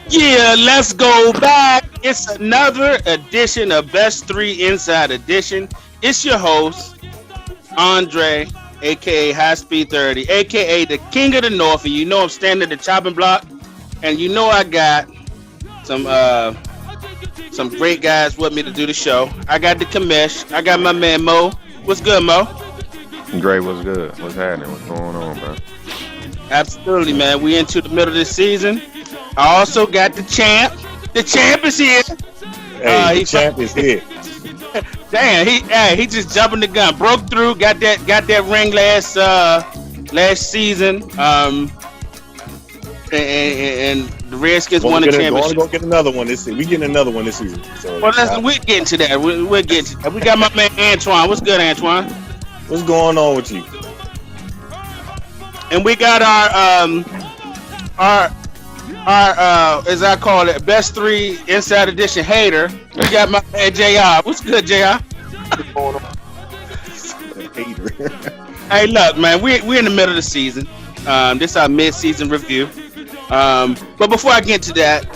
Yeah, let's go back. It's another edition of Best 3 Inside Edition. It's your host, Andre, aka High Speed 30, aka the King of the North. And you know I'm standing at the chopping block. And you know I got some some great guys with me to do the show. I got the commish. I got my man Mo. What's good, Mo? Gray, what's good? What's happening? What's going on, bro? Absolutely, man. We into the middle of this season. I also got the champ. The champ is here. Hey, the champ is here. Damn, he just jumping the gun. Broke through. Got that ring last season. And the Redskins won the championship. Go get another one this season. We getting another one this season. So, well, we're getting to that. We're getting to that. We got my man Antoine. What's good, Antoine? What's going on with you? And we got our as I call it, Best 3 Inside Edition hater. We got my man JR. What's good, JR? Hater. Hey, look, man, we're in the middle of the season. This is our mid-season review. But before I get to that,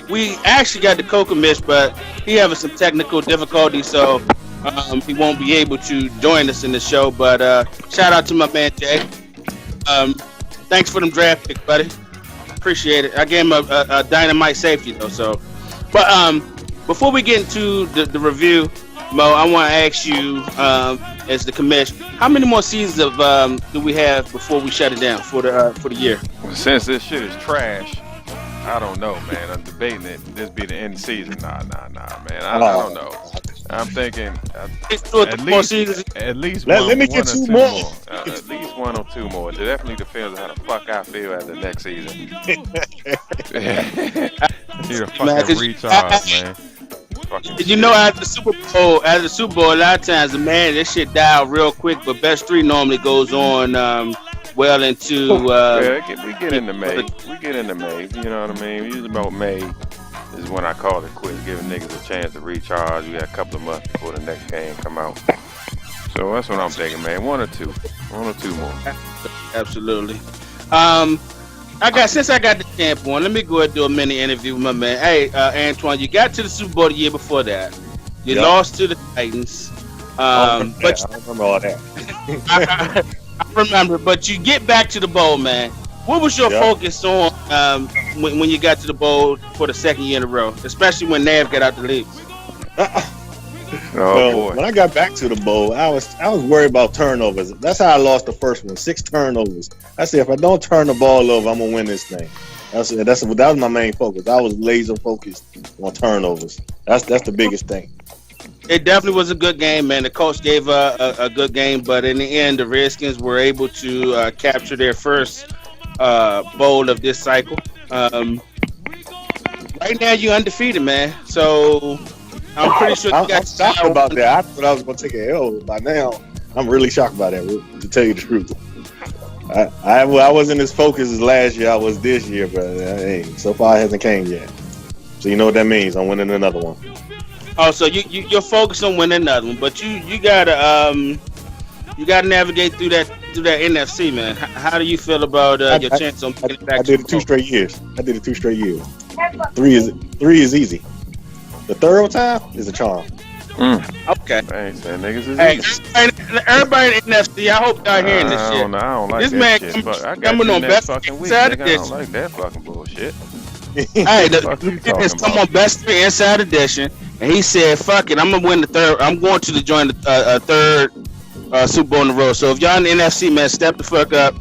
we actually got the Coca Mish, but he having some technical difficulties, so he won't be able to join us in the show. But shout out to my man Jay. Thanks for them draft picks, buddy. Appreciate it. I gave him a dynamite safety though. So, but before we get into the review, Mo, I want to ask you, as the commish, how many more seasons of do we have before we shut it down for the year? Since this shit is trash, I don't know, man. I'm debating it. This be the end of the season. Nah, man. I don't know. I'm thinking at least let me get two more. At least one or two more. It definitely depends on how the fuck I feel after next season. Need a fucking recharge, man. You know, after the Super Bowl, a lot of times, man, this shit died real quick. But Best 3 normally goes on well into. We get into May. You know what I mean? Usually about May is when I call it quits, giving niggas a chance to recharge. We got a couple of months before the next game come out. So that's what I'm thinking, man. One or two more. Absolutely. Since I got the champ on, let me go ahead and do a mini interview with my man. Hey, Antoine, you got to the Super Bowl the year before that. You lost to the Titans. I don't remember all that. I remember, but you get back to the bowl, man. What was your focus on when you got to the bowl for the second year in a row, especially when Nav got out the league? Boy. When I got back to the bowl, I was worried about turnovers. That's how I lost the first one, 6 turnovers. I said, if I don't turn the ball over, I'm gonna win this thing. That was my main focus. I was laser focused on turnovers. That's the biggest thing. It definitely was a good game, man. The coach gave a good game, but in the end, the Redskins were able to capture their first bowl of this cycle. Right now, you're undefeated, man. So I'm pretty sure you got. I'm shocked about that. I thought I was going to take an L by now. I'm really shocked by that, to tell you the truth. I wasn't as focused as last year I was this year, but hey, so far it hasn't came yet. So you know what that means. I'm winning another one. Oh, so you're focused on winning another one, but you gotta navigate through that NFC, man. How do you feel about your chance on getting back? I did it 2 straight years. 3 is easy. The third time is a charm. Okay. Thanks, man. Niggas is easy. Everybody in the NFC, I hope y'all hearing this shit. I don't like this that man shit. But I got coming you on next Best fucking week, Inside nigga. I Edition. don't like that fucking bullshit. Hey, it's come on Best 3 Inside Edition, and he said, "Fuck it, I'm gonna win the third. I'm going to join the third Super Bowl in a row. So if y'all in the NFC, man, step the fuck up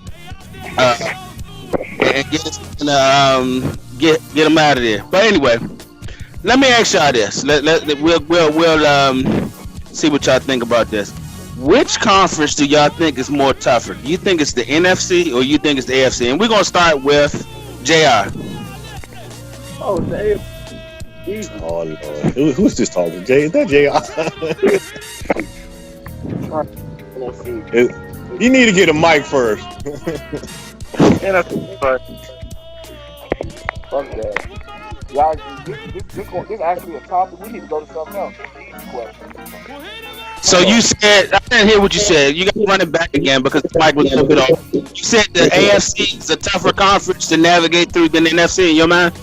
and get them out of there." But anyway, let me ask y'all this. We'll see what y'all think about this. Which conference do y'all think is more tougher? Do you think it's the NFC or you think it's the AFC? And we're gonna start with JR. Oh, the AFC. Oh Lord, who's this talking? Jay? Is that JR? You need to get a mic first. NFC first. Fuck that. Y'all, this actually a topic. We need to go to something else. So you said, I didn't hear what you said. You got to run it back again because the mic was a little bit off. You said the AFC is a tougher conference to navigate through than the NFC in your mind?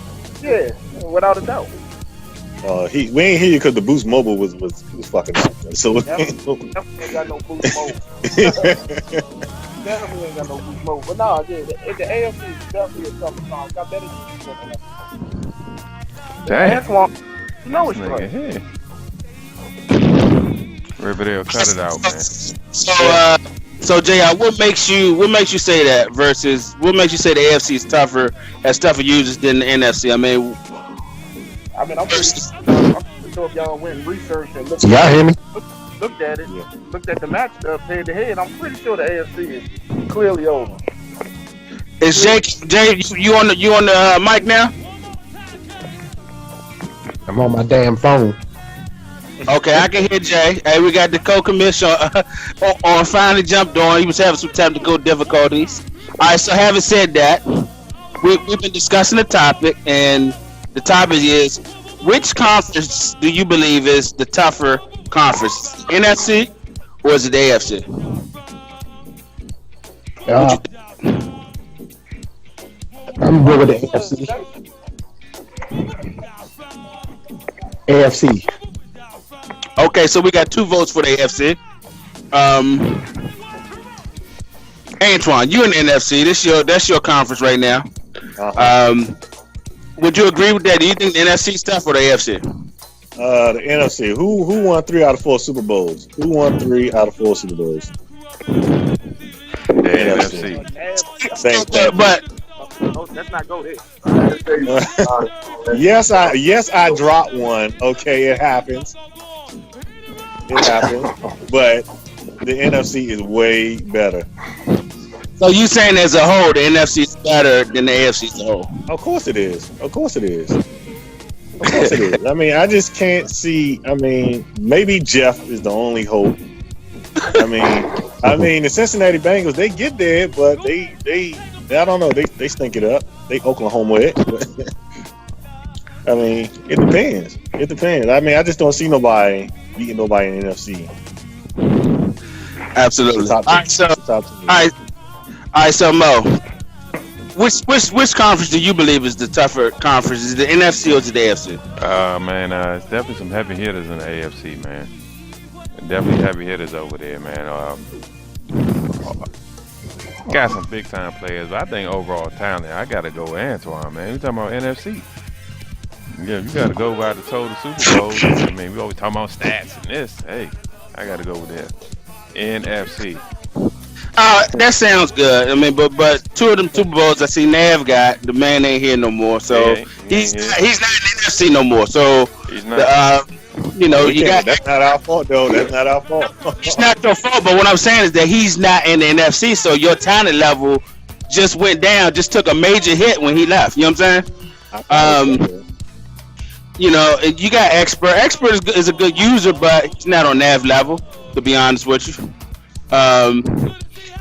Yeah, without a doubt. We ain't hear you because the Boost Mobile was fucking up. So Definitely ain't got no Boost Mobile. Definitely ain't got no Boost Mobile. But nah, the AFC is definitely a tougher time. Got better teams than the NFC. Damn. Antoine, you know it's right. Nigga, Riverdale, cut it out, man. So JR, what makes you say that versus what makes you say the AFC is has tougher users than the NFC? I'm pretty sure if y'all went and researched and looked Y'all at hear me? looked at it, looked at the matchup head to head, I'm pretty sure the AFC is clearly over. Is Jay, you on the mic now? I'm on my damn phone. Okay, I can hear Jay. Hey, we got the co-commissioner on finally jumped on. He was having some technical difficulties. All right, so having said that, we've been discussing the topic, and the topic is, which conference do you believe is the tougher conference? NFC or is it the AFC? I'm good with the AFC. AFC. Okay, so we got 2 votes for the AFC. Antoine, you in the NFC. That's your conference right now. Would you agree with that? Do you think the NFC is tough or the AFC? The NFC. Who won 3 out of 4 Super Bowls? Who won 3 out of 4 Super Bowls? The NFC. Same thing. But let's not go there. Yes, I dropped one. Okay, it happens. It happens. But the NFC is way better. So you saying as a whole, the NFC is better than the AFC as a whole? Of course it is. Of course it is. Of course it is. I mean, I just can't see. I mean, maybe Jeff is the only hope. I mean, the Cincinnati Bengals, they get there, but they I don't know. They stink it up. They Oklahoma it. I mean, it depends. It depends. I mean, I just don't see nobody beating nobody in the NFC. Absolutely. All right, so Mo, which conference do you believe is the tougher conference? Is it the NFC or is it the AFC? Man, it's definitely some heavy hitters in the AFC, man. Definitely heavy hitters over there, man. Got some big time players, but I think overall talent, I gotta go with Antoine, man. We talking about NFC. Yeah, you gotta go by the total Super Bowls. I mean, we always talking about stats and this. Hey, I gotta go with that. NFC. That sounds good. I mean, but 2 of them Super Bowls I see Nav got, the man ain't here no more, so he's not in the NFC no more. So he's not. That's not our fault, though. That's not our fault. It's not your fault, but what I'm saying is that he's not in the NFC, so your talent level just went down, just took a major hit when he left. You know what I'm saying? You got Expert. Expert is a good user, but he's not on Nav level, to be honest with you.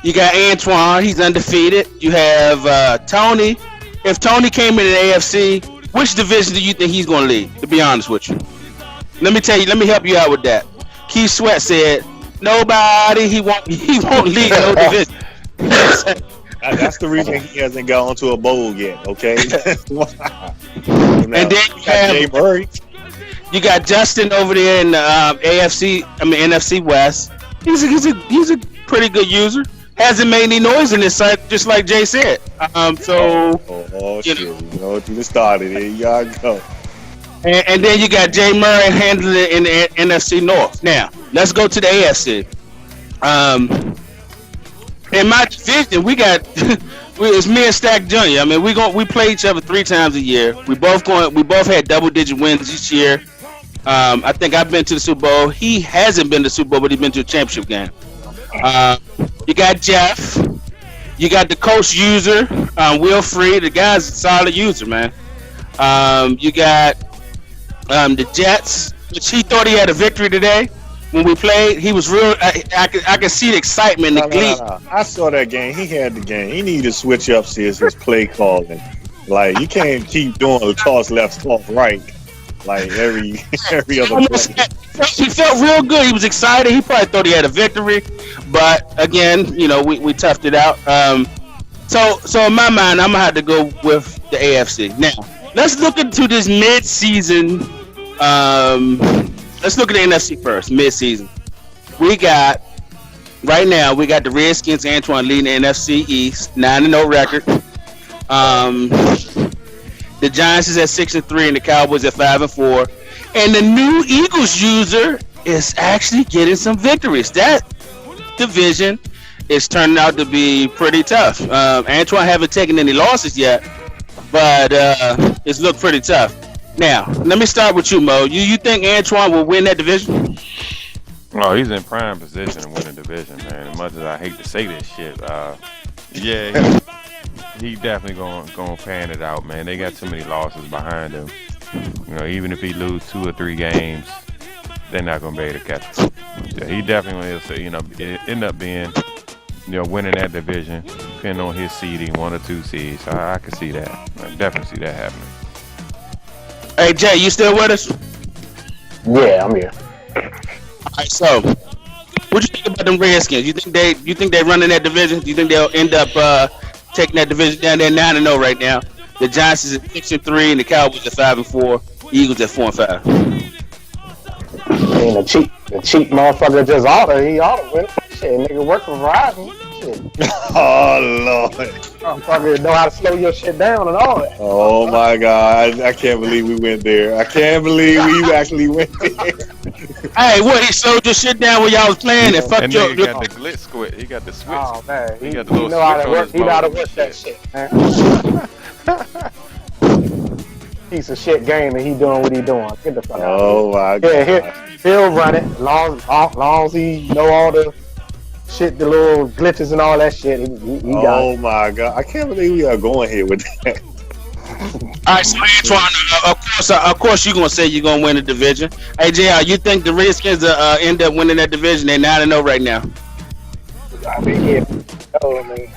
You got Antoine. He's undefeated. You have Tony. If Tony came in the AFC, which division do you think he's going to lead, to be honest with you? Let me help you out with that. Keith Sweat said, nobody, he won't lead no division. That's the reason he hasn't gone to a bowl yet, okay? And then you have Jay Murray. You got Justin over there in the NFC West. He's a pretty good user. Hasn't made any noise in this site, just like Jay said. Shit. You know, you just started it. Y'all go. And then you got Jay Murray handling it in the NFC North. Now, let's go to the AFC. In my division, we got it's me and Stack Jr. I mean, we play each other 3 times a year. We both had double-digit wins each year. I think I've been to the Super Bowl. He hasn't been to the Super Bowl, but he's been to a championship game. You got Jeff. You got the coach user, Will Free. The guy's a solid user, man. You got the Jets, which he thought he had a victory today. When we played, he was real. I could see the excitement, the glee. I saw that game. He had the game. He needed to switch up his play calling. Like, you can't keep doing a toss left, toss right, like every other play. He felt real good. He was excited. He probably thought he had a victory, but again, we toughed it out. So in my mind, I'm gonna have to go with the AFC. Now, let's look into this mid-season. Let's look at the NFC first. Mid-season, we got right now. We got the Redskins. Antoine leading the NFC East, 9-0 record. The Giants is at 6-3, and the Cowboys at 5-4. And the new Eagles user is actually getting some victories. That division is turning out to be pretty tough. Antoine haven't taken any losses yet, but it's looked pretty tough. Now, let me start with you, Mo. You think Antoine will win that division? Oh, he's in prime position to win the division, man. As much as I hate to say this shit, yeah, he definitely gonna pan it out, man. They got too many losses behind him. You know, even if he lose 2 or 3 games, they're not gonna be able to catch him. Yeah, he definitely will, you know, end up being, you know, winning that division, depending on his seeding, 1 or 2 seeds. So I can see that. I definitely see that happening. Hey, Jay, you still with us? Yeah, I'm here. All right, so what you think about them Redskins? You think they running that division? Do you think they'll end up taking that division down? They're 9-0 right now. The Giants is at 6-3, and the Cowboys at 5-4. Eagles at 4-5. I mean, the cheap motherfucker just oughta win it. Shit, nigga work for Verizon. Shit. Oh Lord. Motherfucker know how to slow your shit down and all that. Oh my God. I can't believe we went there. I can't believe we actually went there. Hey, what? He slowed your shit down when y'all was playing and fucked And your. nigga got the glitch squid. He got the switch. Oh man, He he got the little know how to switch on work. his He know how to motor work and that shit, man. Piece of shit game, and he doing what he doing. Get the fuck out. Oh my God. Yeah, he'll run it. Long as he know all the shit, the little glitches and all that shit. He got Oh it. my God. I can't believe we are going here with that. All right, so Antoine, of course, you're gonna say you're gonna win the division. Hey, JR, you think the Redskins end up winning that division? They're 9-0 right now. I mean, yeah. I mean,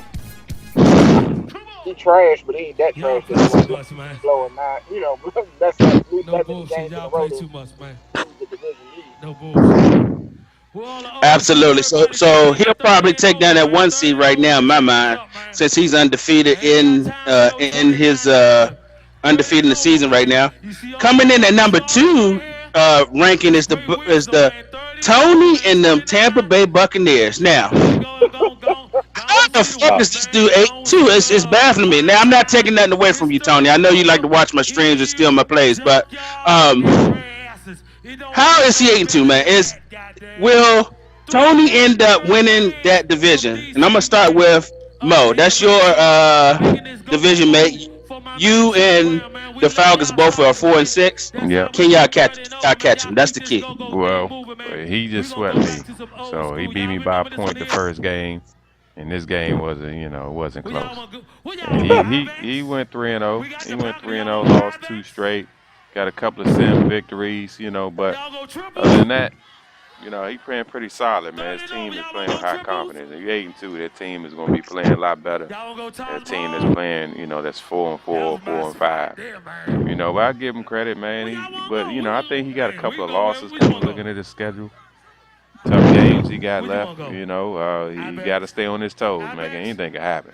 he trash, but he ain't that trash. Y'all play too much, man. Slow and not, you know, that's like No that's bullshit. Y'all play too much, man. The division lead. No bullshit. Well, all the other Absolutely. shit, So he'll probably take down that 1 seed right now in my mind, since he's undefeated in his undefeated in the season right now. Coming in at number 2 ranking is the Tony and the Tampa Bay Buccaneers. Now, how the fuck is this dude 8-2? It's baffling me. Now, I'm not taking nothing away from you, Tony. I know you like to watch my streams and steal my plays, but how is he 8-2, man? Will Tony end up winning that division? And I'm gonna start with Mo. That's your division mate. You and the Falcons both are 4-6. Yeah. Can y'all catch him? That's the key. Well, he just swept me. So he beat me by a point the first game. And this game wasn't close. And he went 3-0. He went 3-0, lost 2 straight. Got a couple of sim victories, but other than that, he playing pretty solid, man. His team is playing with high confidence. If you're 8-2, that team is going to be playing a lot better. That team that's playing, that's 4-4, 4-5. But I give him credit, man. I think he got a couple of losses coming looking at his schedule. Tough games he got left, he got to stay on his toes, man. Anything can happen.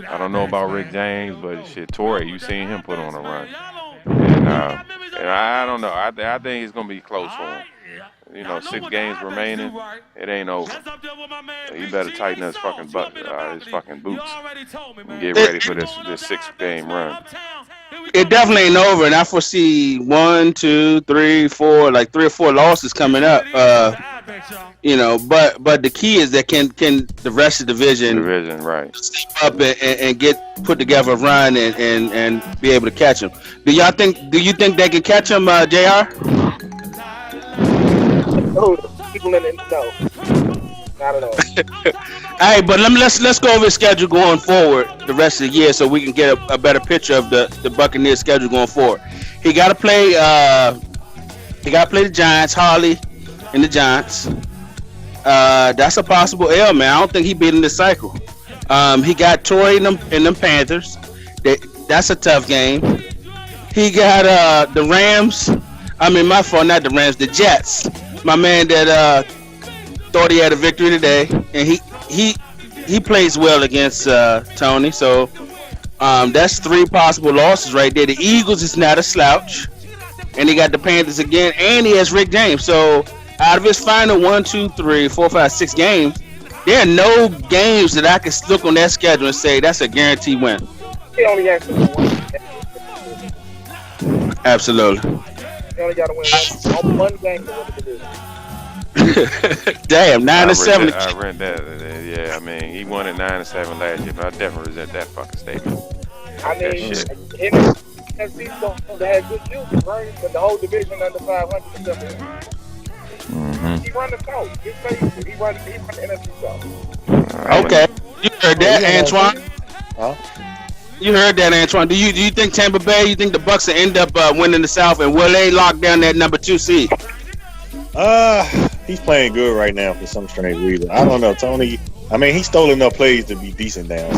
I don't know about Rick James, but shit, Torrey, you seen him put on a run. And I don't know. I think it's going to be close for him. 6 games remaining, it ain't over. So he better tighten his fucking boots and get ready for this 6-game run. It definitely ain't over, and I foresee 1, 2, 3, 4, like 3 or 4 losses coming up. But the key is that can the rest of the division right, step up and get put together a run and be able to catch them. Do you think they can catch them, JR? People in it, no. Not at all. Hey, but let's go over his schedule going forward the rest of the year so we can get a better picture of the Buccaneers schedule going forward. He got to play the Giants, Harley, and the Giants. That's a possible L, man. I don't think he beat in this cycle. He got Torrey and them Panthers. That's a tough game. He got the Rams. I mean, my fault, not the Rams, the Jets. My man that thought he had a victory today, and he plays well against Tony. So That's 3 possible losses right there. The Eagles is not a slouch, and he got the Panthers again, and he has Rick James. So out of his final 1, 2, 3, 4, 5, 6 games, there are no games that I can look on that schedule and say that's a guaranteed win. He only has to win one. Absolutely. He only got to win one game to win the division. Damn, 9-7. I read that. Yeah, I mean, he won at 9-7 last year, but I definitely resent that fucking statement. I mean, NFC don't have good youth, right? But the whole division under 500 is up there. He run the coach. He run the NFC South. Okay, you heard that, Antoine? Huh? You heard that, Antoine. Do you think Tampa Bay? You think the Bucks will end up winning the South, and will they lock down that number 2 seed? He's playing good right now for some strange reason. I don't know, Tony. I mean, he stole enough plays to be decent now.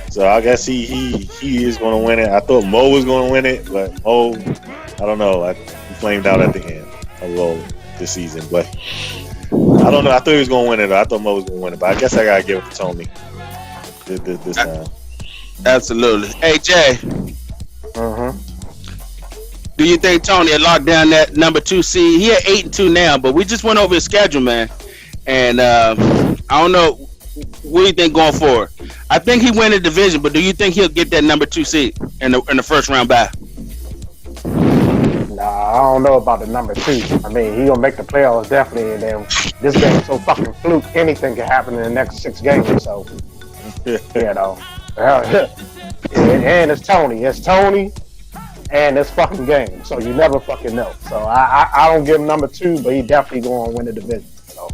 So I guess he is going to win it. I thought Mo was going to win it, but Mo, I don't know. He flamed out at the end a little this season, but I don't know. I thought he was going to win it. I thought Mo was going to win it, but I guess I got to give it to Tony this time. Absolutely. Hey, Jay. Do you think Tony had locked down that number 2 seed? He at 8-2 now, but we just went over his schedule, man. And I don't know. What do you think going forward? I think he win the division, but do you think he'll get that number 2 seed in the first round bye? Nah, I don't know about the number 2. I mean, he gonna make the playoffs definitely, and then this game's so fucking fluke. Anything can happen in the next 6 games. So, you know, and it's Tony. It's Tony. And it's fucking game, so you never fucking know. So I don't give him number 2, but he definitely going to win the division. So.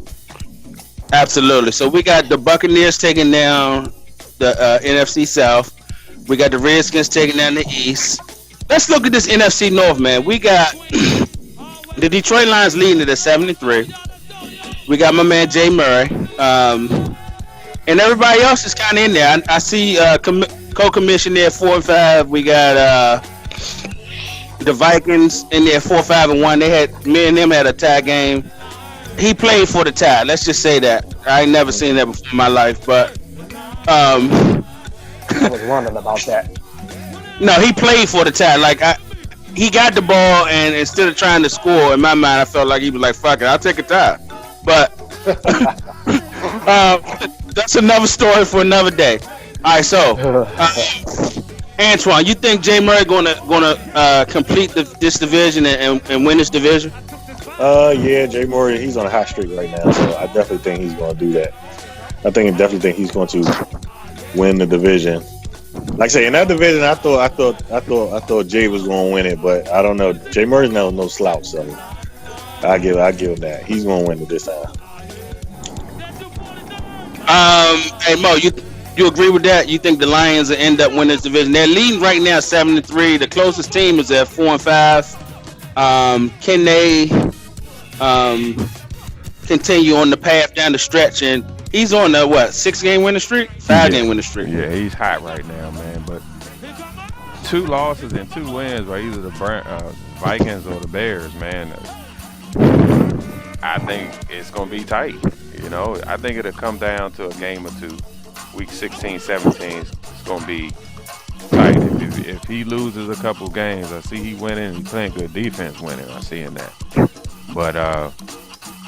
Absolutely. So we got the Buccaneers taking down the NFC South. We got the Redskins taking down the East. Let's look at this NFC North, man. We got the Detroit Lions leading it at 7-3. We got my man Jay Murray, and everybody else is kind of in there. I see co-commission there 4-5. We got the Vikings in there 4-5-1. They had me and them had a tie game. He played for the tie. Let's just say that. I ain't never seen that before in my life, but I was wondering about that. No, he played for the tie. Like he got the ball, and instead of trying to score, in my mind, I felt like he was like, "Fuck it, I'll take a tie." But that's another story for another day. All right, so. Antoine, you think Jay Murray gonna complete this division and win this division? Yeah, Jay Murray, he's on a hot streak right now, so I definitely think he's gonna do that. I definitely think he's going to win the division. Like I say, in that division, I thought Jay was gonna win it, but I don't know. Jay Murray's no slouch, so I give him that. He's gonna win it this time. Hey Mo, you agree with that? You think the Lions will end up winning this division? They're leading right now 7-3. The closest team is at 4-5. Can they continue on the path down the stretch? And he's on the 6-game winning streak? 5-game winning streak. Yeah, he's hot right now, man. But 2 losses and 2 wins by either the Vikings or the Bears, man. I think it's gonna be tight. You know, I think it'll come down to a game or 2. Week 16, 17, it's going to be tight. If he loses a couple games, I see he winning. He's playing good defense winning. I see in that. But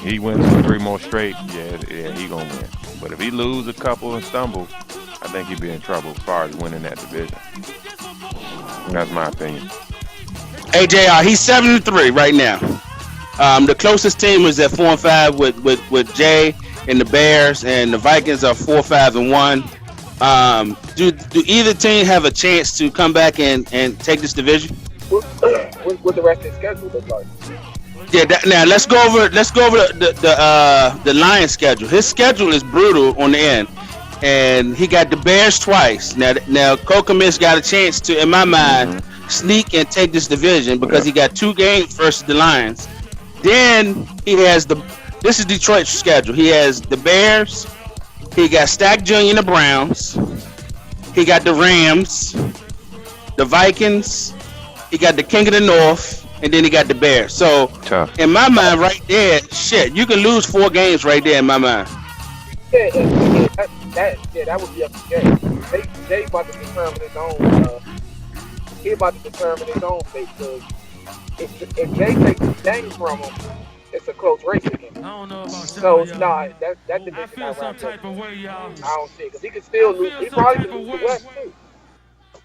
he wins 3 more straight, yeah, he going to win. But if he lose a couple and stumble, I think he'd be in trouble as far as winning that division. That's my opinion. Hey, JR, he's 7-3 right now. The closest team is at 4-5 with Jay and the Bears, and the Vikings are 4-5-1. Do either team have a chance to come back and take this division? What the rest of the schedule look like? Yeah. Now let's go over the Lions schedule. His schedule is brutal on the end, and he got the Bears twice. Now Kokomis got a chance to, in my mind, sneak and take this division because he got 2 games versus the Lions. Then he has this is Detroit's schedule. He has the Bears. He got Stack Jr. and the Browns. He got the Rams, the Vikings. He got the King of the North, and then he got the Bears. So, tough. In my mind right there, shit, you can lose 4 games right there in my mind. That would be up to Jay. Jay about to determine his own. He about to determine his own fate. Because if Jay takes the game from him, it's a close race again. I don't know about So y'all. that I division feel not some wrapped up. type of way, y'all. I don't see it because he could still lose. feel He some probably type could of lose the way. West too.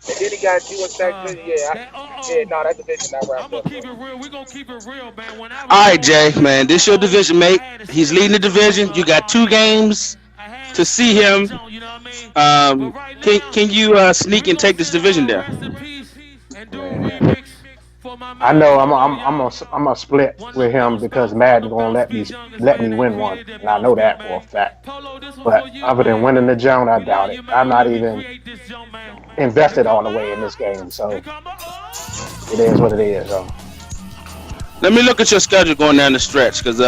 And then he got you and Stack City. No, that division not I'm wrapped gonna up. keep it real. We gonna keep it real, man. When I was All right, Jay, man, this your division mate. He's leading the division. You got 2 games to see him. Can you sneak and take this division down? Man. I know I'm gonna split with him because Madden gonna let me win one, and I know that for a fact. But other than winning the joint, I doubt it. I'm not even invested all the way in this game, so it is what it is. So. Let me look at your schedule going down the stretch, because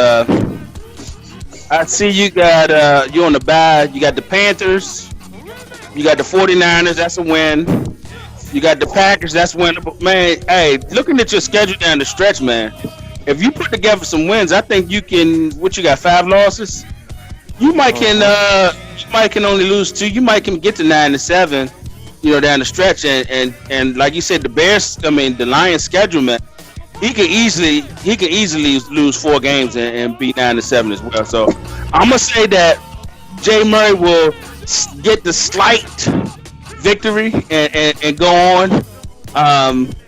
I see you got you on the bye. You got the Panthers, you got the 49ers. That's a win. You got the Packers. That's winnable, man. Hey, looking at your schedule down the stretch, man. If you put together some wins, I think you can. What you got? 5 losses. You might can only lose 2. You might can get to 9-7. You know, down the stretch, and like you said, the Bears. I mean, the Lions' schedule, man. He can easily lose 4 games and be 9-7 as well. So I'm gonna say that Jay Murray will get the slight victory and go on,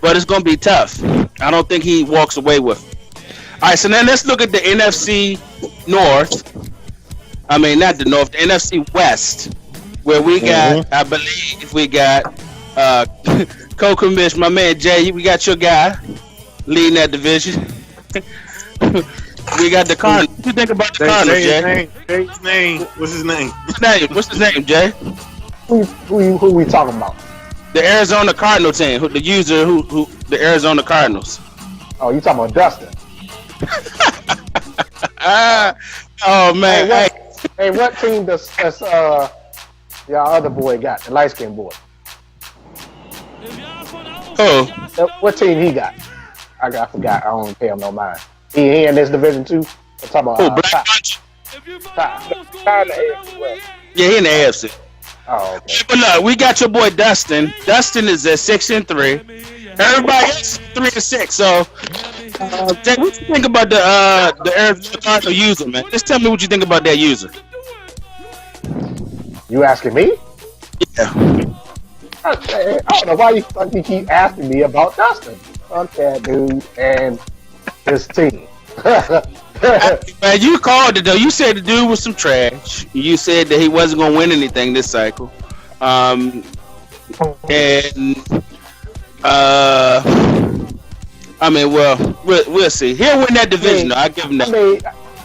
but it's gonna be tough. I don't think he walks away with it. All right, so then let's look at the NFC North. I mean, not the North, the NFC West, where we got, I believe we got co-commish, my man Jay. We got your guy leading that division. We got the Cardinals. What you think about the Cardinals, Jay? Jay's name. What's his name? What's his name, Jay? Who we talking about? The Arizona Cardinal team. The user who the Arizona Cardinals. Oh, you talking about Dustin? Oh man. Hey, what team does your other boy got? The light skinned boy. Oh. What team he got? I forgot. I don't pay him no mind. He in this division too. I'm talking about Black Bunch. Yeah, he in the AFC. Oh, okay. But look, we got your boy Dustin. Dustin is at 6-3. Everybody else 3-6. So, Jay, what you think about the Arizona Cardinal user, man? Just tell me what you think about that user. You asking me? Yeah. I don't know why you keep asking me about Dustin. Fuck that dude and his team. Man, you called it though. You said the dude was some trash. You said that he wasn't gonna win anything this cycle. And I mean, well, we'll see. He'll win that division. I give him that.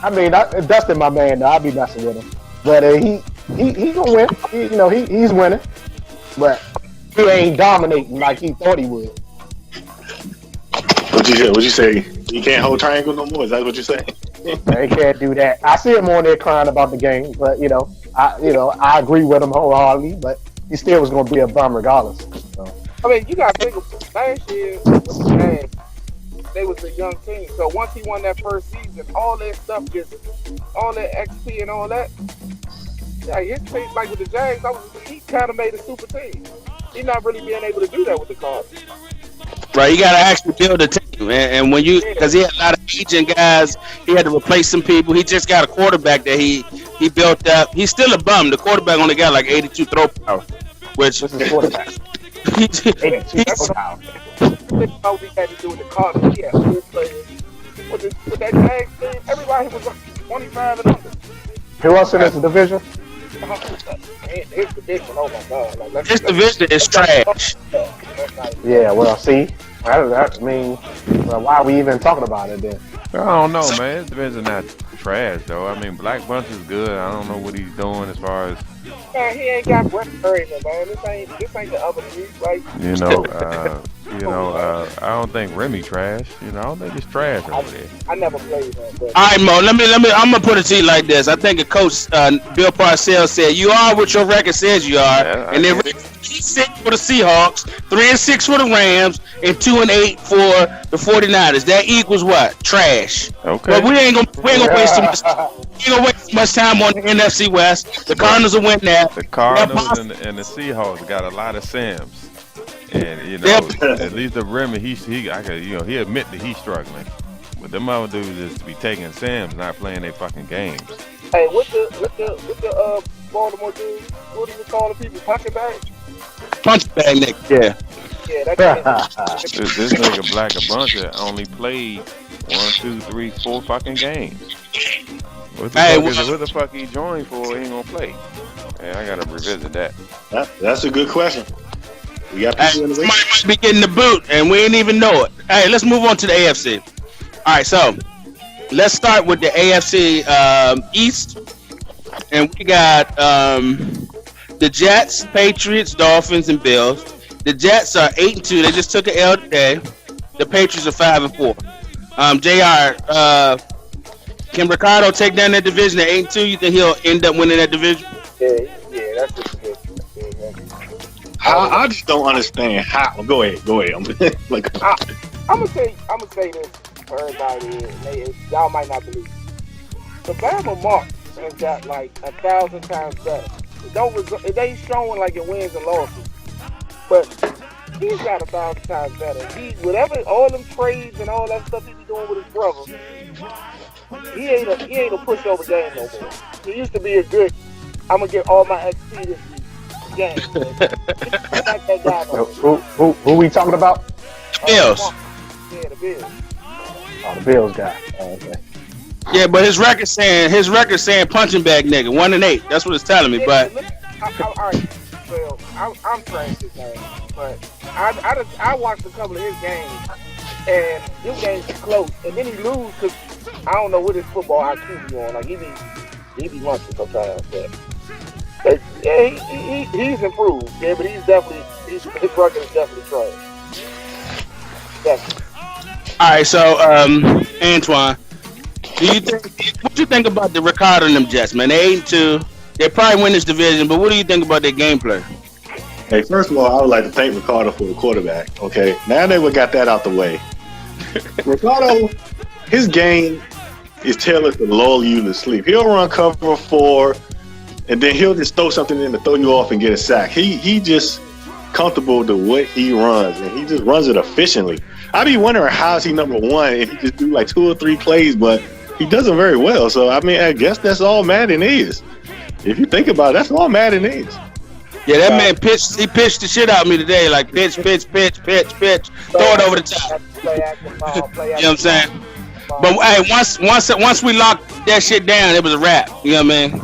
I mean, Dustin, my man. I'll be messing with him, but he gonna win. He's winning, but he ain't dominating like he thought he would. What you say? He can't hold triangle no more. Is that what you say? He can't do that. I see him on there crying about the game, but I agree with him wholeheartedly. But he still was going to be a bum regardless. So. I mean, you got to think of last year with the Jags, they was a young team. So once he won that first season, all that stuff all that XP and all that. Yeah, his team, like with the Jags, he kind of made a super team. He's not really being able to do that with the Cardinals. Right, you gotta actually build a team, and when because he had a lot of aging guys, he had to replace some people. He just got a quarterback that he built up. He's still a bum. The quarterback only got like 82 throw power, which what's his quarterback? 82 throw power. All we had to do with the Cardinals, yeah, good players. With that Jags team, everybody was like 25 and under. Who else in this division? His division, oh my God! This division is trash. Yeah, well, see, I mean, why are we even talking about it then? I don't know, man. This division not trash though. I mean, Black Bunch is good. I don't know what he's doing as far as. Man, he ain't got breath hurry, man. This ain't the other league, like. I don't think Remy trash. I don't think it's trash over there. I never played him. But... All right, Mo. Let me. I'm gonna put it to you like this. I think a coach, Bill Parcells, said you are what your record says you are, and then 6 for the Seahawks, 3-6 for the Rams, and 2-8 for the 49ers. That equals what? Trash. Okay. But we ain't gonna waste too much. We ain't gonna waste much time on the NFC West. The Cardinals will win that. The Cardinals and the Seahawks got a lot of Sims, and at least the Remy, he admit that he's struggling. But them other dudes is to be taking Sims, not playing their fucking games. Hey, with the Baltimore dude, what do you call the people? Punching bag? Punch bag, Nick. Yeah. Yeah, that's This nigga Black Abuncha only played 1, 2, 3, 4 fucking games. What the fuck he joined for? He ain't gonna play. Man, I gotta revisit that. That's a good question. We got people in the week. Might be getting the boot, and we ain't even know it. Hey, let's move on to the AFC. All right, so let's start with the AFC East, and we got the Jets, Patriots, Dolphins, and Bills. The Jets are 8-2. They just took an L today. The Patriots are 5-4. JR, can Ricardo take down that division at 8-2? You think he'll end up winning that division? Yeah, that's just good. I just don't understand how. Go ahead. I'm gonna say this for everybody, and y'all might not believe it. The Bama Mark has got like 1,000 times better. It ain't showing like it wins and losses, but he's got 1,000 times better. Whatever all them trades and all that stuff he be doing with his brother, he ain't a pushover game no more. He used to be a good. I'm gonna get all my XP this week game. Like that guy. Who we talking about? Bills. Yeah, the Bills. Oh, the Bills guy. Oh, okay. Yeah, but his record saying punching bag nigga 1-8. That's what it's telling me. But all right, well, I'm trash this game, but I watched a couple of his games, and his games are close, and then he lose because I don't know what his football IQ be on. Like he be lunching sometimes, but yeah, he's improved. Yeah, but his record is definitely trash. Definitely. all right, so Antoine, what do you think about the Ricardo and them Jets, man? They 8-2. They probably win this division, but what do you think about their gameplay? Hey, first of all, I would like to thank Ricardo for the quarterback. Okay, now that we got that out the way, Ricardo, his game is tailored to lull you to sleep. He'll run cover 4, and then he'll just throw something in to throw you off and get a sack. He just comfortable the way he runs, and he just runs it efficiently. I be wondering how is he number 1 if he just do like 2 or 3 plays, but he does it very well. So I mean, I guess that's all Madden is. If you think about it, that's all Madden is. Yeah, that man pitched. He pitched the shit out of me today. Like pitch, throw it over the top. You know what I'm saying? But hey, once we locked that shit down, it was a wrap. You know what I mean?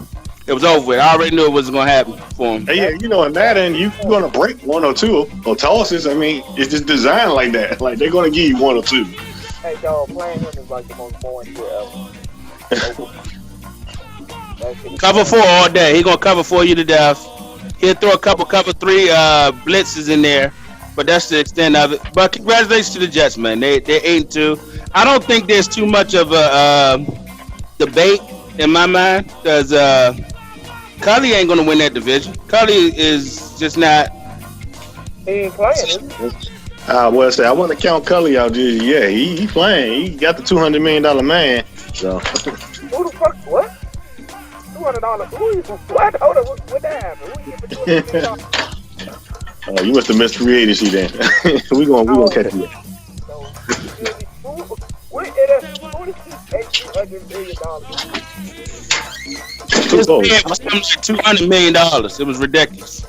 It was over with. I already knew it was gonna happen for him. Hey, yeah, you know, in Madden, you're gonna break 1 or 2 or tosses. I mean, it's just designed like that. Like they're gonna give you 1 or 2. Hey, dog, playing him is like the most boring shit ever. Cover 4 all day. He gonna cover 4 you to death. He'll throw a couple cover 3 blitzes in there, but that's the extent of it. But congratulations to the Jets, man. They're 8-2. I don't think there's too much of a debate in my mind because Cully ain't gonna win that division. Cully is just not. He ain't playing, is he? I want to count Cully out. Yeah, he playing. He got the $200 million man. So. Who the fuck? What? $200? Who is what? Hold on, what that happened? Who you get for $200 million? You must have missed free agency then. we gonna catch you. Who did he pay $200 million? His bid was $200 million. It was ridiculous.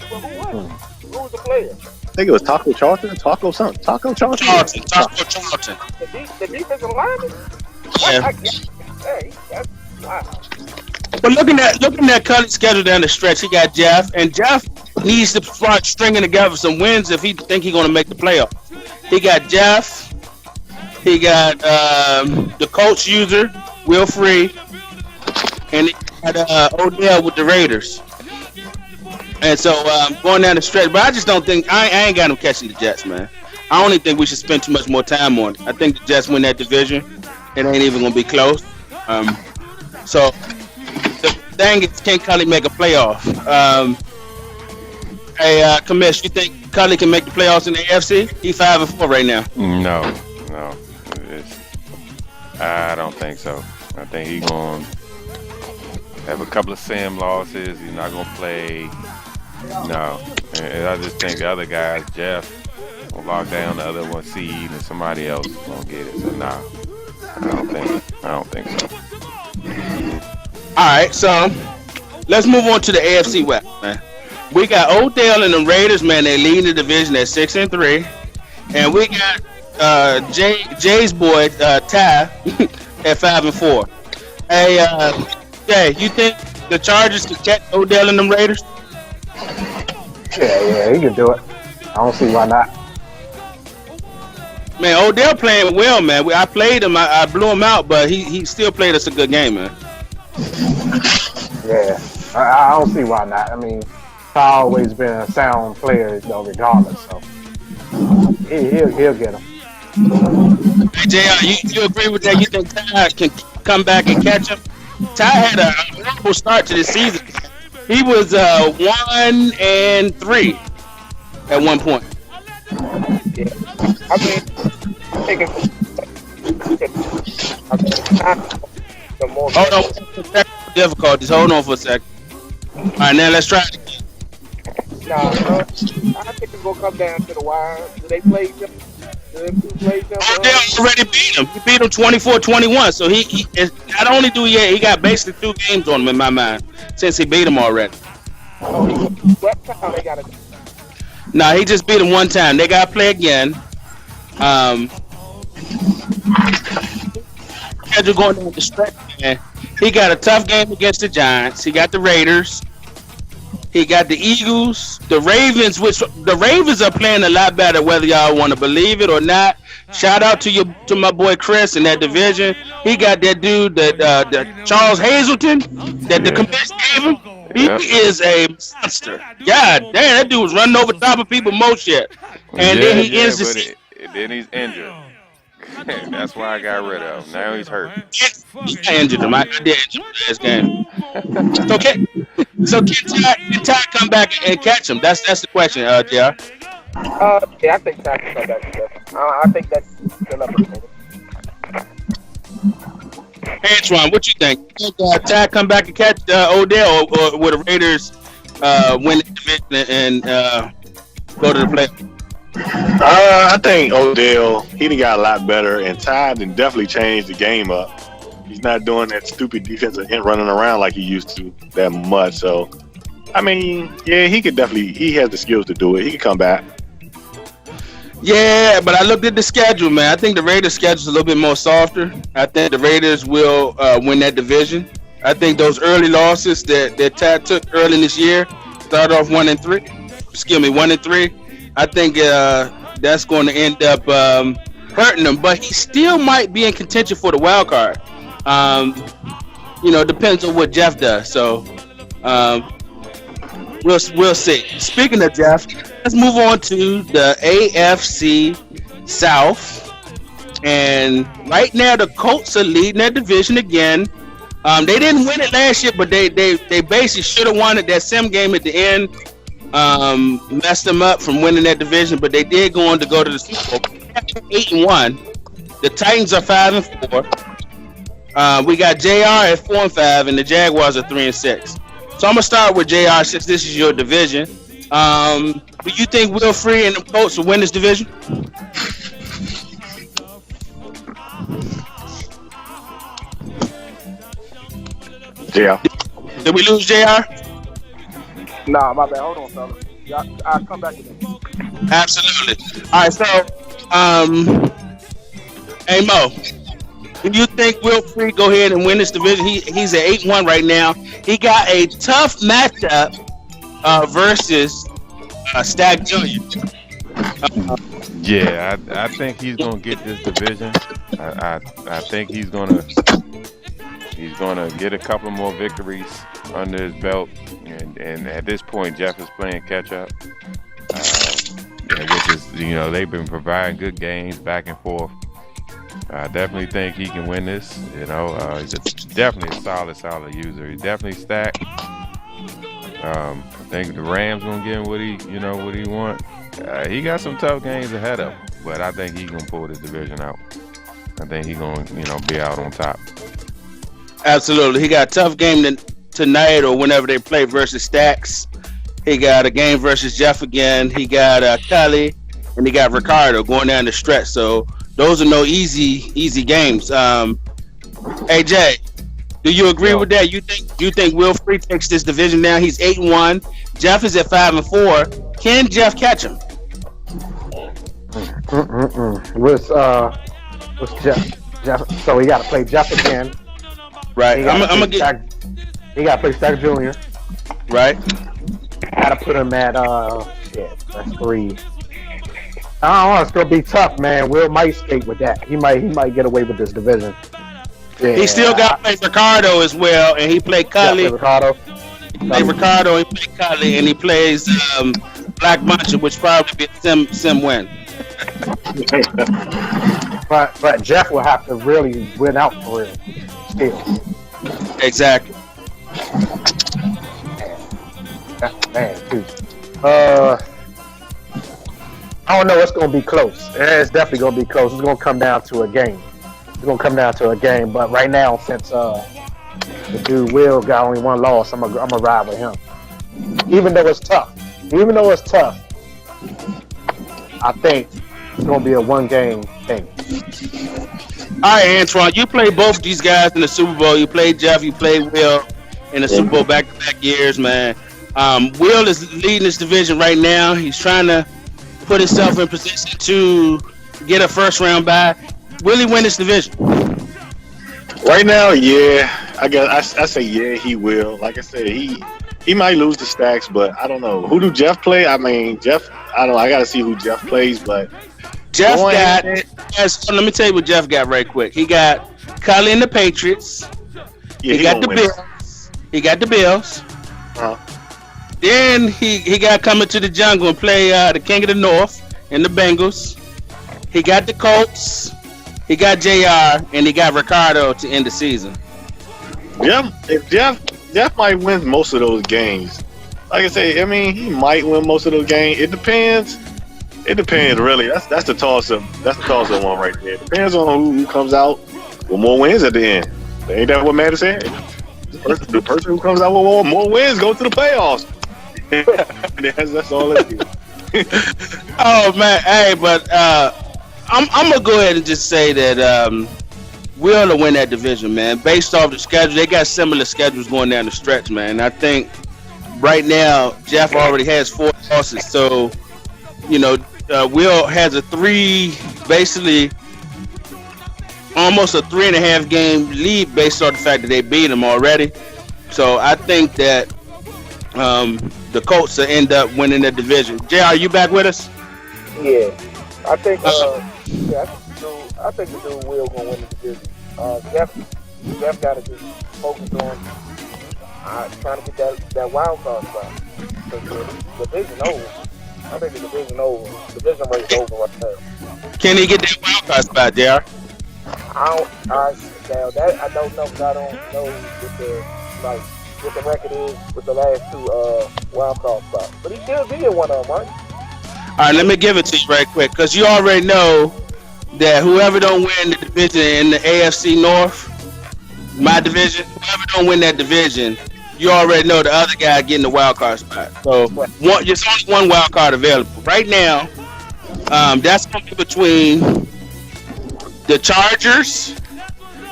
Well, who was the player? I think it was Taco Charlton. Taco Charlton. Charlton. The defensive lineman? Yeah. Hey, that's wow. But looking at Cully's schedule down the stretch, he got Jeff, and Jeff needs to start stringing together some wins if he think he's going to make the playoffs. He got Jeff, he got the Colts user, Will Free, and he got Odell with the Raiders. And so going down the stretch, but I just don't think I ain't got him catching the Jets, man. I only think we should spend too much more time on it. I think the Jets win that division. It ain't even gonna be close. So the thing is, can Cully make a playoff? Hey, Kamish, you think Cully can make the playoffs in the AFC? He's 5-4 right now. No. I don't think so. I think he's going to have a couple of Sam losses. He's not gonna play. No, and I just think the other guys, Jeff, will lock down the other one seed, and somebody else is gonna get it. So nah, I don't think so. All right, so let's move on to the AFC West, man. We got Odell and the Raiders, man. They lead the division at 6-3, and we got Jay's boy Ty at 5-4. Hey, Jay, you think the Chargers can catch Odell and them Raiders? Yeah, he can do it. I don't see why not. Man, Odell playing well, man. I played him. I blew him out, but he still played us a good game, man. Yeah, I don't see why not. I mean, Ty always been a sound player, regardless. So he'll get him. Hey, JR, you agree with that? You think Ty can come back and catch him? Ty had a horrible start to the season. He was 1-3 at one point. Yeah. I mean, Hold on, difficulties. Hold on for a second. All right, now let's try it again. I think it's gonna come down to the wire. Do they play each other? Odell already beat him. He beat him 24-21. So he not only do he got basically 2 games on him in my mind since he beat him already. Nah, he just beat him one time. They got to play again. Schedule going down the stretch, man. He got a tough game against the Giants. He got the Raiders. He got the Eagles, the Ravens, which the Ravens are playing a lot better, whether y'all want to believe it or not. Shout out to my boy Chris in that division. He got that dude, that Charles Hazleton, that the commission gave him. He is a monster. God damn, that dude was running over top of people most yet. And then he ends the season. Then he's injured. That's why I got rid of him. Now he's hurt. He injured him. I did injure him last game. So can Ty come back and catch him? That's the question, JR. Yeah, I think Ty can come back. I think that's still up to me. Antoine, what you think? You think Ty come back and catch Odell, or will the Raiders win the division and go to the playoffs? I think Odell, he done got a lot better, and Ty done definitely changed the game up. He's not doing that stupid defensive end running around like he used to that much. So, I mean, yeah, he has the skills to do it. He can come back. Yeah, but I looked at the schedule, man. I think the Raiders' schedule is a little bit more softer. I think the Raiders will win that division. I think those early losses that Ty took early in this year, started off 1-3. Excuse me, 1-3. I think that's going to end up hurting him, but he still might be in contention for the wild card. Depends on what Jeff does. So we'll see. Speaking of Jeff, let's move on to the AFC South. And right now, the Colts are leading that division again. They didn't win it last year, but they basically should have won it. That sim game at the end messed them up from winning that division, but they did go on to go to the Super Bowl. 8-1. The Titans are 5-4. We got JR at 4-5, and the Jaguars are 3-6. So I'm gonna start with JR since this is your division. Do you think Will Free and the Colts will win this division? Yeah. Did we lose JR? Nah, my bad. Hold on, fella. I'll come back to that. Absolutely. All right, so hey Mo, do you think Will Free go ahead and win this division? He's at 8-1 right now. He got a tough matchup versus Stack Jr. Yeah, I think he's gonna get this division. I think he's gonna get a couple more victories under his belt, and at this point, Jeff is playing catch up. Which is, they've been providing good games back and forth. I definitely think he can win this. He's definitely a solid user. He's definitely stacked. I think the Rams gonna get him what he want. He got some tough games ahead of him, but I think he's gonna pull this division out. I think he's gonna, be out on top. Absolutely, he got a tough game tonight or whenever they play versus Stacks. He got a game versus Jeff again. He got Kelly, and he got Ricardo going down the stretch. So those are no easy games. AJ, do you agree with that? You think Will Free takes this division now? He's 8-1. Jeff is at 5-4. Can Jeff catch him? What's Jeff? So he got to play Jeff again. Right. I'm gonna get. He got to play Stack Jr. Right. Got to put him at that's 3. I don't know. It's gonna be tough, man. Will might skate with that. He might get away with this division. Yeah, he still got to play Ricardo as well, and he played Cully. Ricardo. He played Ricardo. He played Cully, and he plays Black Muncher, which probably be a sim win. But Jeff will have to really win out for real. Still. Exactly. Man, too. I don't know. It's going to be close. It's definitely going to be close. It's going to come down to a game. But right now, since the dude Will got only one loss, I'm gonna ride with him. Even though it's tough, I think it's gonna be a 1-game thing. All right, Antoine, you played both these guys in the Super Bowl. You played Jeff, you played Will in the Super Bowl back-to-back years, man. Will is leading this division right now. He's trying to put himself in position to get a first-round bye. Will he win this division? Right now, yeah. I say yeah, he will. Like I said, he might lose the Stacks, but I don't know. Who do Jeff play? I mean, Jeff, I don't know. I got to see who Jeff plays, but Jeff got it. Let me tell you what Jeff got right quick. He got Cully and the Patriots. Yeah, he got the Bills. He got the Bills. Uh-huh. Then he got coming to the jungle and play the King of the North and the Bengals. He got the Colts. He got JR, and he got Ricardo to end the season. Jeff might win most of those games. Like I say, I mean, he might win most of those games. It depends. Really. That's the toss-up. That's the toss-up one right there. It depends on who comes out with more wins at the end. Ain't that what Matt said? The person who comes out with more wins goes to the playoffs. That's all it is. Oh man, hey, but I'm gonna go ahead and just say that Will win that division, man. Based off the schedule, they got similar schedules going down the stretch, man. I think right now Jeff already has 4 losses, so Will has basically almost a 3.5 game lead based on the fact that they beat him already. So I think that the Colts will end up winning the division. Jay, are you back with us? Yeah, I think. I think the dude Will gonna win the division. Jeff got to just focus on trying to get that wild card spot. The division over. I think the division over. The division race over right now. Can he get that wild card spot, JR? I don't know because I don't know what the record is with the last 2 wild card spots. But he still be in one of them, right? All right, let me give it to you right quick, because you already know that whoever don't win the division in the AFC North, my division, whoever don't win that division, you already know the other guy getting the wild card spot. So there's only one wild card available right now. That's going to be between the Chargers,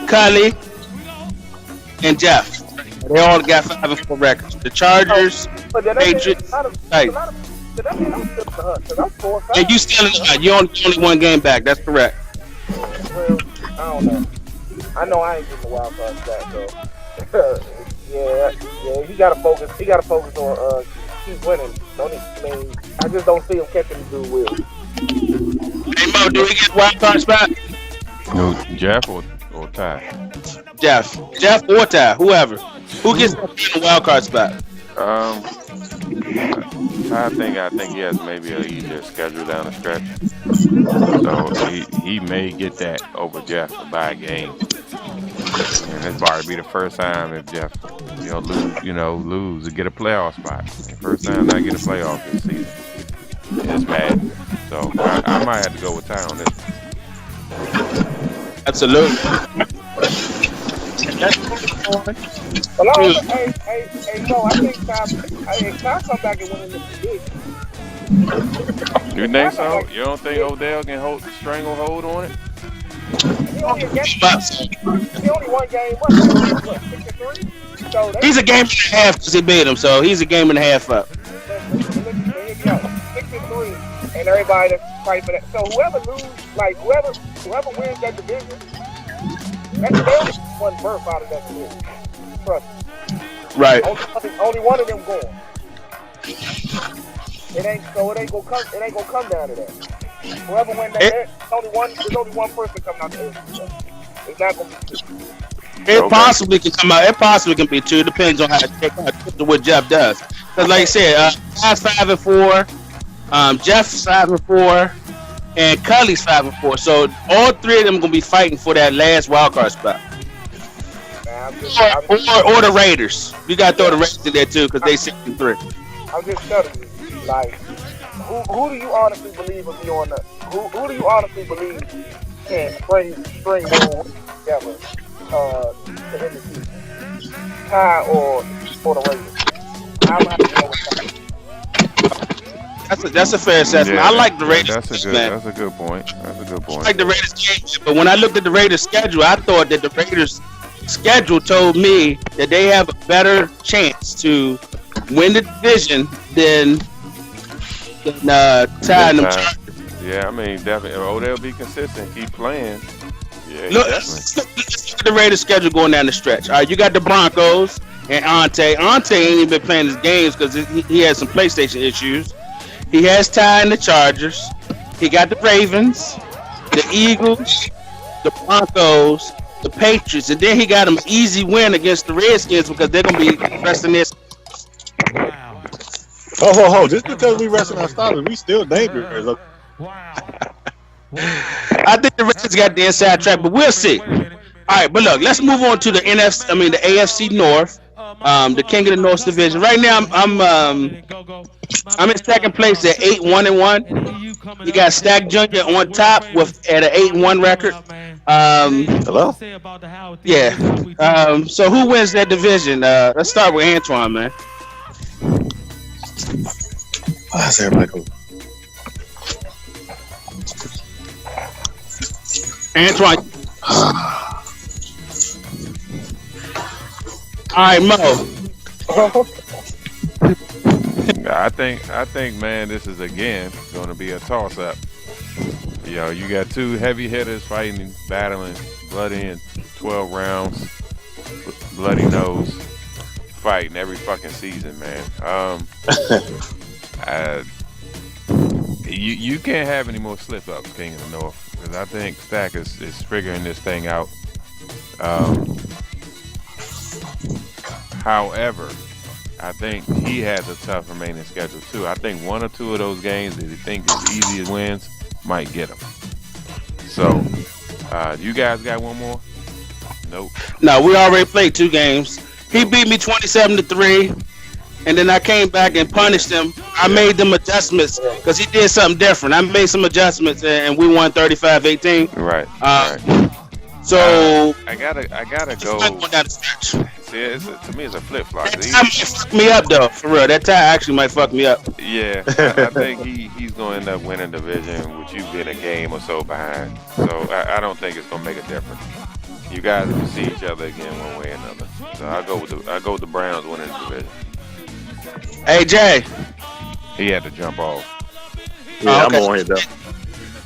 Cully, and Jeff. They all got 5-4 records. The Chargers, Patriots, Titans. And you still in the hunt. You're only 1 game back. That's correct. Well, I don't know. I know I ain't getting the wild card spot, so yeah. He gotta focus. He gotta focus on keep winning. I just don't see him catching the dude Will. Hey Mo, do we get wild card spot? No, Jeff or Ty? Jeff or Ty, whoever. Who gets the wild card spot? I think he has maybe an easier schedule down the stretch, so he may get that over Jeff by a game. And it's probably be the first time if Jeff lose to get a playoff spot. The first time not get a playoff this season. It's bad. So I might have to go with Ty on this. Absolutely. But hey, no, I think Ty come back and win in this division. You think so? You don't think Odell can hold the stranglehold on it? He only one game left. What, 6-3? So He's a game and a half because he beat him, so he's a game and a half up. 6-3, and everybody that's fighting for that. So whoever wins that division, that's one berth out of that division. Trust me. Right. Only one of them going. It ain't gonna come down to that. Whoever wins that, there's only one person coming out the AFC. It's not gonna be two. It possibly can come out. It possibly can be two. Depends on what Jeff does. Because, like I said, Ty's 5-4, Jeff's 5-4, and Cully's 5-4. So all three of them gonna be fighting for that last wild card spot. Or the Raiders. You gotta throw the Raiders in there too, because they 6-3. I'm just telling you, like, who do you honestly believe will be on the? Who do you honestly believe can string one together? To end the season, Ty or the Raiders. I'm gonna have to go with That's a fair assessment. Yeah, I like the Raiders. That's a good point. I like the Raiders game, but when I looked at the Raiders schedule, I thought that the Raiders schedule told me that they have a better chance to win the division than Ty and them Chargers. Yeah, I mean, definitely. Odell be consistent, keep playing. Yeah, look at the Raiders schedule going down the stretch. All right, you got the Broncos and Ante. Ante ain't even been playing his games because he has some PlayStation issues. He has Ty and the Chargers. He got the Ravens, the Eagles, the Broncos, the Patriots, and then he got an easy win against the Redskins because they're gonna be resting this. Wow. Oh, just because we resting our starters, we still dangerous. Wow. I think the Redskins got the inside track, but we'll see. All right, but look, let's move on to the AFC North, the King of the North division. Right now, I'm in second place at 8-1-1. You got Stack Jr. on top at an 8-1 record. Hello? Yeah. So who wins that division? Let's start with Antoine, man. How's everybody cool? Antoine. All right, Mo. I think, man, this is again going to be a toss-up. You know, you got two heavy hitters fighting, battling, bloody in 12 rounds, bloody nose, fighting every fucking season, man. You can't have any more slip-ups, King of the North. Because I think Stack is figuring this thing out. However, I think he has a tough remaining schedule too. I think one or two of those games that he thinks is easy as wins might get him. So, you guys got one more? Nope. No, we already played 2 games. He beat me 27-3. And then I came back and punished him. I made them adjustments because he did something different. I made some adjustments and we won 35-18. Right. So I gotta go. See, to me, it's a flip flop. That tie might fuck me up though, for real. That tie actually might fuck me up. Yeah, I think he's going to end up winning division with you being a game or so behind. So I don't think it's gonna make a difference. You guys will see each other again one way or another. So I go with the Browns winning the division. Hey Jay. He had to jump off. Yeah, okay. I'm on here though.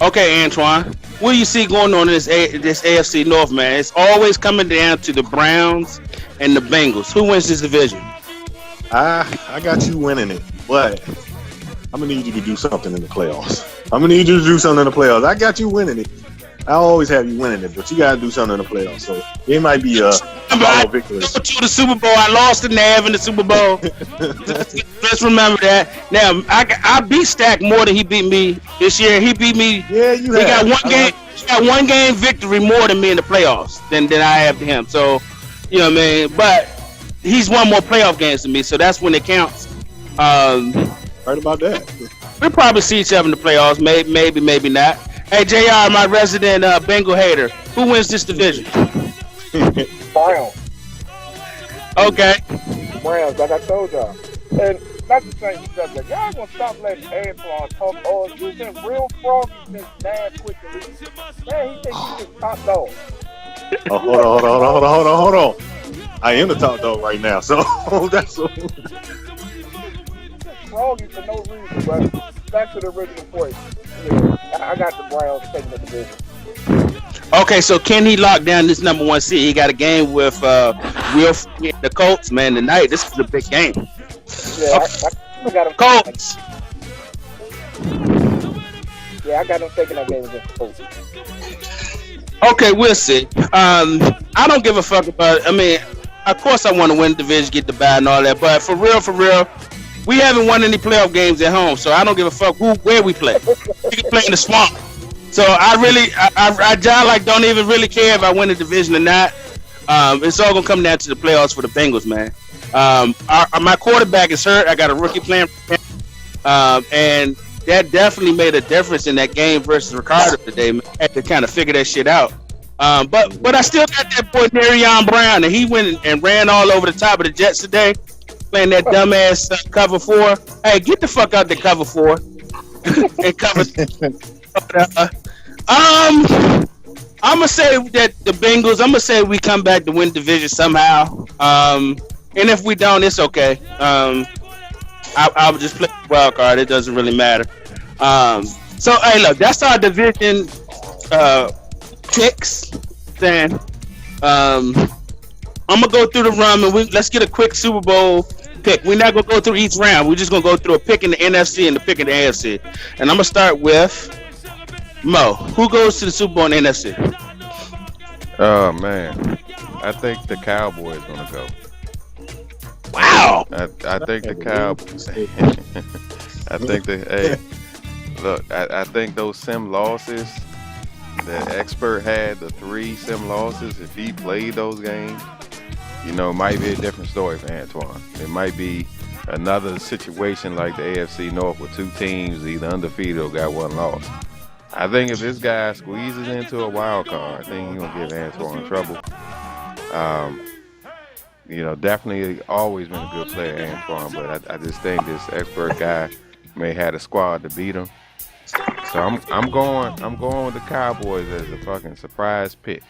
Okay, Antoine. What do you see going on in this AFC North, man? It's always coming down to the Browns and the Bengals. Who wins this division? I got you winning it, but I'm gonna need you to do something in the playoffs. I got you winning it. I always have you winning it, but you gotta do something in the playoffs. So it might be a victory. To the Super Bowl, I lost to Nav in the Super Bowl. Let's remember that. Now I beat Stack more than he beat me this year. He beat me. Yeah, you He got one game. He got one game victory more than me in the playoffs than I have to him. So you know what I mean. But he's won more playoff games than me, so that's when it counts. Right about that. We'll probably see each other in the playoffs. Maybe not. Hey, JR, my resident Bengal hater, who wins this division? Browns. Okay. Browns, like I told y'all. And not to change the subject. Y'all gonna stop letting Antoine talk all this. Been real froggy since mad quickly. Man, he thinks he's the top dog. Oh, hold on. I am the top dog right now, so that's so. Froggy for no reason, but back to the original point. Yeah, I got the Browns taking the division. Okay, so can he lock down this number one seed? He got a game with Will and the Colts, man, tonight. This is a big game. Yeah, I got him. Colts. Yeah, I got him taking that game against the Colts. Okay, we'll see. I don't give a fuck about it. I mean, of course I want to win the division, get the bye and all that, but for real, we haven't won any playoff games at home, so I don't give a fuck where we play. We can play in the swamp. So I don't even really care if I win the division or not. It's all gonna come down to the playoffs for the Bengals, man. My quarterback is hurt. I got a rookie playing, and that definitely made a difference in that game versus Ricardo today. Man. I had to kind of figure that shit out. But I still got that boy Darion Brown, and he went and ran all over the top of the Jets today, playing that dumbass cover 4. Hey, get the fuck out the cover 4 and cover. I'm gonna say that the Bengals. I'm gonna say we come back to win division somehow. And if we don't, it's okay. I'll just play the wild card. It doesn't really matter. So hey, look, that's our division picks. Then I'm gonna go through the run and let's get a quick Super Bowl pick. We're not gonna go through each round. We're just gonna go through a pick in the NFC and a pick in the AFC. And I'm gonna start with Mo. Who goes to the Super Bowl in the NFC? Oh man, I think the Cowboys gonna go. Wow. I think the Cowboys. I think I think those sim losses that Expert had, the 3 sim losses, if he played those games, it might be a different story for Antoine. It might be another situation like the AFC North with 2 teams either undefeated or got 1 loss. I think if this guy squeezes into a wild card, I think he's gonna give Antoine trouble. Definitely always been a good player, Antoine, but I just think this Expert guy may have a squad to beat him. So I'm going with the Cowboys as a fucking surprise pick.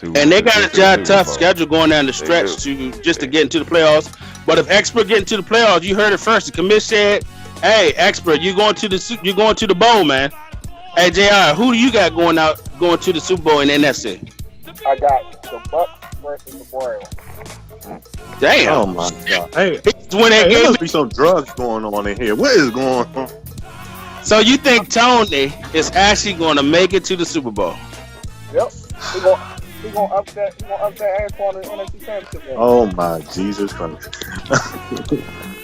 And they got a tough schedule going down the stretch to get into the playoffs. But if Expert get into the playoffs, you heard it first. The commission said, "Hey, Expert, you going to the bowl, man." Hey, JR, who do you got going to the Super Bowl in the NFC? I got the Bucks versus the Browns. Damn. Oh my god. Hey, there must be some drugs going on in here. What is going on? So you think Tony is actually going to make it to the Super Bowl? Yep. He gonna upset Antoine in the NFC Championship game. Oh my Jesus Christ.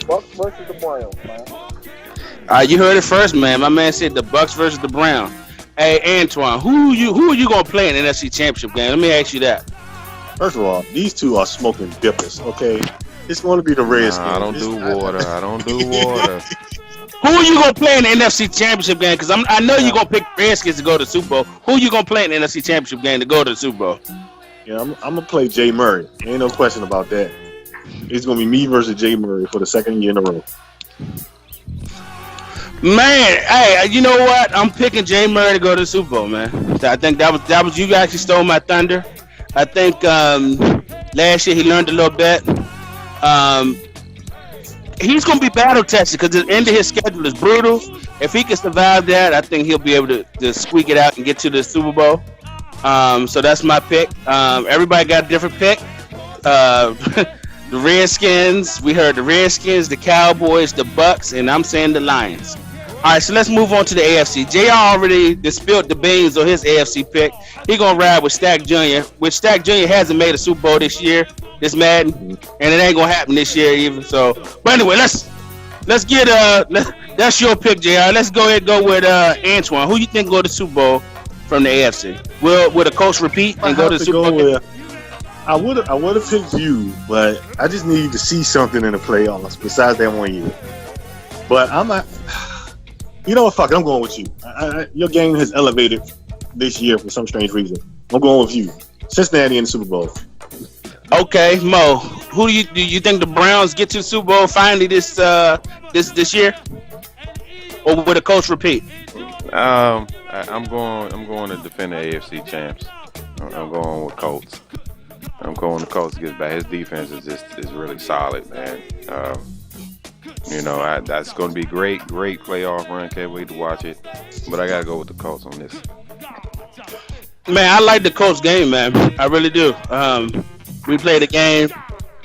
Bucks versus the Browns, man. You heard it first, man. My man said the Bucks versus the Browns. Hey, Antoine, who are you gonna play in the NFC Championship game? Let me ask you that. First of all, these two are smoking dippers. Okay, it's going to be the Redskins. I don't do water. Who are you gonna play in the NFC Championship game? Because I know you're gonna pick Redskins to go to the Super Bowl. Who are you gonna play in the NFC Championship game to go to the Super Bowl? Yeah, I'm gonna play Jay Murray. Ain't no question about that. It's gonna be me versus Jay Murray for the 2nd year in a row. Man, hey, you know what? I'm picking Jay Murray to go to the Super Bowl, man. I think that was you actually stole my thunder. I think last year he learned a little bit. He's going to be battle tested because the end of his schedule is brutal. If he can survive that, I think he'll be able to squeak it out and get to the Super Bowl. So that's my pick. Everybody got a different pick. The Redskins, we heard the Redskins, the Cowboys, the Bucks, and I'm saying the Lions. All right, so let's move on to the AFC. JR already spilled the beans on his AFC pick. He gonna ride with Stack Jr., which Stack Jr. hasn't made a Super Bowl this year, this Madden, and it ain't gonna happen this year even. So, but anyway, let's get that's your pick, JR. Let's go ahead and go with Antoine. Who you think go to the Super Bowl from the AFC? Will the coach repeat and go to the Super Bowl? I would have picked you, but I just need to see something in the playoffs besides that 1 year. But I'm not. You know what? Fuck it, I'm going with you. Your game has elevated this year for some strange reason. I'm going with you. Cincinnati in the Super Bowl. Okay, Mo. Who do you think the Browns get to the Super Bowl finally this year, or will the coach repeat? I'm going to defend the AFC champs. I'm going with Colts. I'm going to Colts to get back. His defense is really solid, man. That's going to be great playoff run. Can't wait to watch it. But I got to go with the Colts on this. Man, I like the Colts game, man. I really do. We played a game.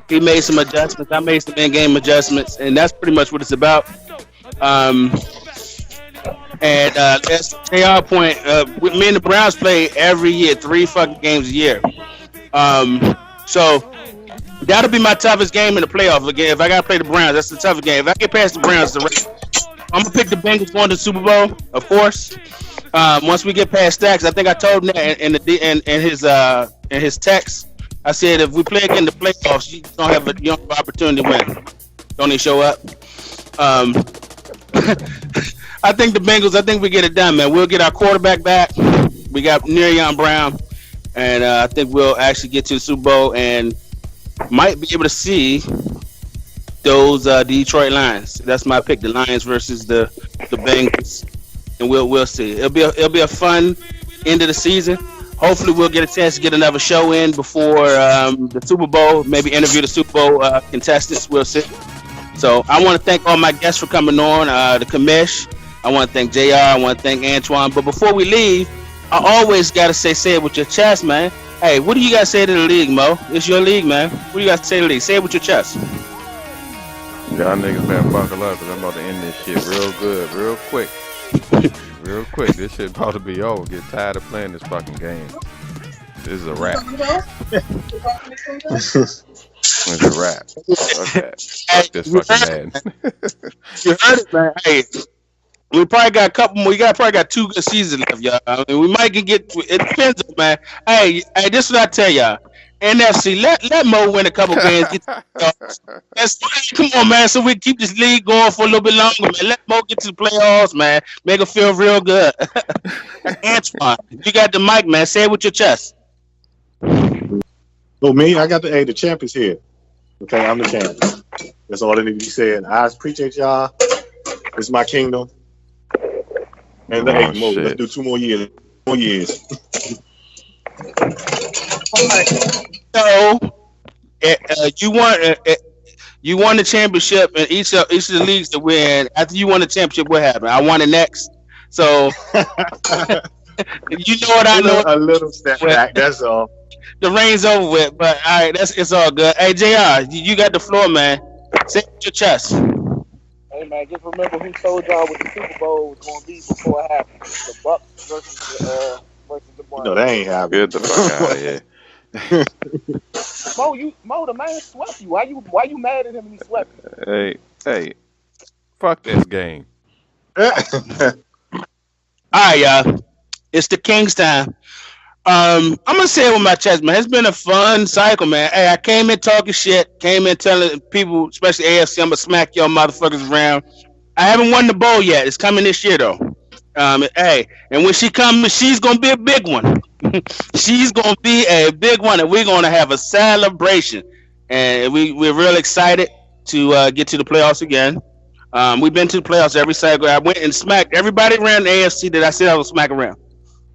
He made some adjustments. I made some in-game adjustments, and that's pretty much what it's about. And that's JR point. Me and the Browns play every year, 3 fucking games a year. So that'll be my toughest game in the playoffs. Again, if I gotta play the Browns, that's the toughest game. If I get past the Browns, I'm gonna pick the Bengals going to the Super Bowl, of course. Once we get past that, 'cause I think I told him that in his text. I said if we play again in the playoffs, you don't have an opportunity to win. Don't even show up. I think the Bengals. I think we get it done, man. We'll get our quarterback back. We got Nerion Brown, and I think we'll actually get to the Super Bowl and might be able to see those Detroit Lions. That's my pick: the Lions versus the Bengals, and we'll see. It'll be a fun end of the season. Hopefully, we'll get a chance to get another show in before the Super Bowl. Maybe interview the Super Bowl contestants. We'll see. So I want to thank all my guests for coming on. The commish. I want to thank JR. I want to thank Antoine. But before we leave, I always got to say it with your chest, man. Hey, what do you guys say to the league, Mo? It's your league, man. What do you guys say to the league? Say it with your chest. Y'all niggas better buckle up because I'm about to end this shit real good, real quick. Real quick. This shit about to be over. Get tired of playing this fucking game. This is a wrap. It's a wrap. Okay. Fuck this fucking man. You heard it, man. Hey, we probably got a couple more. Probably got 2 good seasons left, y'all. I mean, we might get. It depends, man. Hey, this is what I tell y'all. NFC, let Mo win a couple games. Come on, man. So we keep this league going for a little bit longer, man. Let Mo get to the playoffs, man. Make it feel real good. Antoine, you got the mic, man. Say it with your chest. Oh, me? I got the champ is here. Okay, I'm the champion. That's all that need to be said. I appreciate y'all. This is my kingdom. And let's do 2 more years. So, you won the championship in each of the leagues that we're in. After you won the championship, what happened? I won it next. So, you know what I know. A little step back. That's all. The reign's over with, but all right, it's all good. Hey, JR, you got the floor, man. Say it with your chest. Hey, man, just remember who told y'all what the Super Bowl was going to be before it happened. The Bucks versus the Browns. No, that ain't happening. Get the fuck out of here. Mo, the man swept you. Why you mad at him when he swept you? Hey, fuck this game. All right, y'all. It's the King's time. I'm gonna say it with my chest, man. It's been a fun cycle, man. Hey, I came in talking shit, came in telling people, especially AFC, I'm gonna smack y'all motherfuckers around. I haven't won the bowl yet. It's coming this year though. Hey, and when she comes, she's gonna be a big one. She's gonna be a big one, and we're gonna have a celebration. And we're real excited to get to the playoffs again. We've been to the playoffs every cycle. I went and smacked everybody around the AFC that I said I was smack around.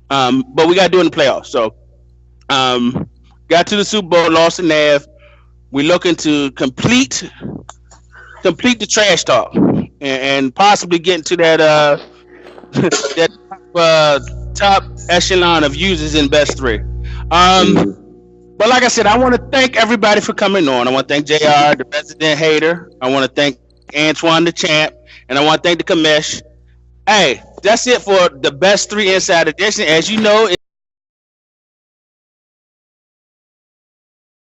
But we got to do it in the playoffs. So, got to the Super Bowl, lost to Nav. We're looking to complete the trash talk and possibly get into that top echelon of users in Best 3. But like I said, I want to thank everybody for coming on. I want to thank JR, the resident hater. I want to thank Antoine, the champ, and I want to thank the commish. Hey, that's it for the Best 3 Inside Edition. As you know,